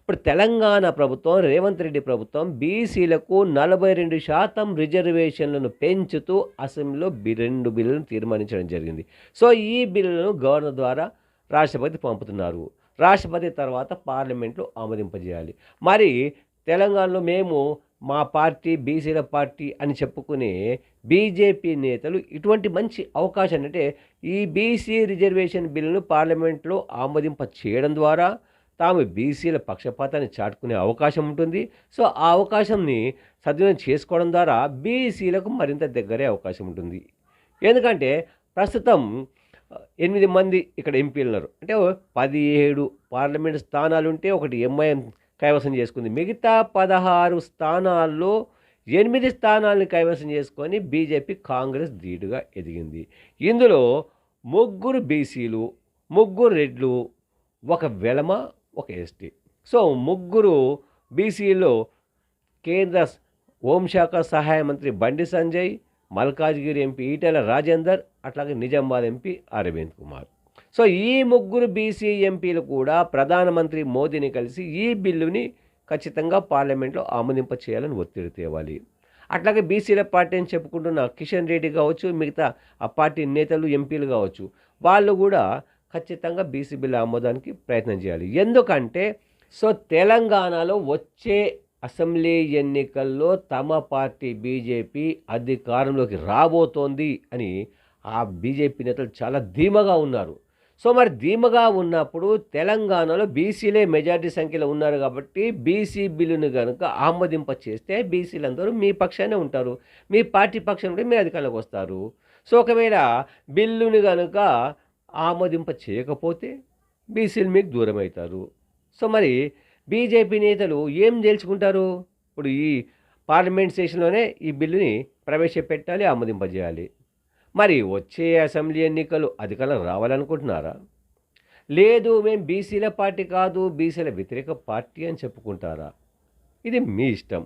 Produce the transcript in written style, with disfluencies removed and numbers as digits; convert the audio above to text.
ఇప్పుడు తెలంగాణ ప్రభుత్వం, రేవంత్ రెడ్డి ప్రభుత్వం బీసీలకు 42% రిజర్వేషన్లను పెంచుతూ అసెంబ్లీలో 2 బిల్లులను తీర్మానించడం జరిగింది. సో, ఈ బిల్లులను గవర్నర్ ద్వారా రాష్ట్రపతి పంపుతున్నారు. రాష్ట్రపతి తర్వాత పార్లమెంట్‌లో ఆమోదింపజేయాలి. మరి తెలంగాణలో మేము మా పార్టీ బీసీల పార్టీ అని చెప్పుకునే బీజేపీ నేతలు ఇటువంటి మంచి అవకాశాన్ని అంటే ఈ బీసీ రిజర్వేషన్ బిల్లును పార్లమెంట్‌లో ఆమోదింప చేయడం ద్వారా తాము బీసీల పక్షపాతాన్ని చాటుకునే అవకాశం ఉంటుంది. సో, ఆ అవకాశంని సద్వినియోగం చేసుకోవడం ద్వారా బీసీలకు మరింత దగ్గరే అవకాశం ఉంటుంది. ఎందుకంటే ప్రస్తుతం 8 మంది ఇక్కడ ఎంపీలున్నారు. అంటే 17 పార్లమెంట్ స్థానాలుంటే ఒకటి ఎంఐఎం కైవసం చేసుకుంది. మిగతా 16 స్థానాల్లో 8 స్థానాలను కైవసం చేసుకొని బీజేపీ, కాంగ్రెస్ ధీటుగా ఎదిగింది. ఇందులో ముగ్గురు బీసీలు, ముగ్గురు రెడ్లు, ఒక వెలమ, ఒక ఎస్టీ. సో, ముగ్గురు బీసీలో కేంద్ర హోంశాఖ సహాయ మంత్రి బండి సంజయ్, మల్కాజ్గిరి ఎంపీ ఈటెల రాజేందర్, అట్లాగే నిజామాబాద్ ఎంపీ అరవింద్ కుమార్. సో, ఈ ముగ్గురు బీసీ ఎంపీలు కూడా ప్రధానమంత్రి మోదీని కలిసి ఈ బిల్లుని ఖచ్చితంగా పార్లమెంట్లో ఆమోదింప చేయాలని ఒత్తిడి తేవాలి. అట్లాగే బీసీల పార్టీ అని చెప్పుకుంటున్న కిషన్ రెడ్డి కావచ్చు, మిగతా ఆ పార్టీ నేతలు, ఎంపీలు కావచ్చు, వాళ్ళు కూడా ఖచ్చితంగా బీసీ బిల్లు ఆమోదానికి ప్రయత్నం చేయాలి. ఎందుకంటే సో, తెలంగాణలో వచ్చే అసెంబ్లీ ఎన్నికల్లో తమ పార్టీ బీజేపీ అధికారంలోకి రాబోతోంది అని ఆ బీజేపీ నేతలు చాలా ధీమాగా ఉన్నారు. సో, మరి ధీమాగా ఉన్నప్పుడు తెలంగాణలో బీసీలే మెజారిటీ సంఖ్యలో ఉన్నారు కాబట్టి బీసీ బిల్లును గనుక ఆమోదింప చేస్తే బీసీలందరూ మీ పక్షానే ఉంటారు. మీ పార్టీ పక్షాన ఉంటే మీరు అధికారంలోకి వస్తారు. సో, ఒకవేళ బిల్లుని గనుక ఆమోదింప చేయకపోతే బీసీలు మీకు దూరమవుతారు. సో, మరి బీజేపీ నేతలు ఏం తేల్చుకుంటారు? ఇప్పుడు ఈ పార్లమెంట్ సెషన్‌లోనే ఈ బిల్లుని ప్రవేశపెట్టాలి, ఆమోదింపజేయాలి. మరి వచ్చే అసెంబ్లీ ఎన్నికలు అధికారం రావాలనుకుంటున్నారా? లేదు మేము బీసీల పార్టీ కాదు, బీసీల వ్యతిరేక పార్టీ అని చెప్పుకుంటారా? ఇది మీ ఇష్టం.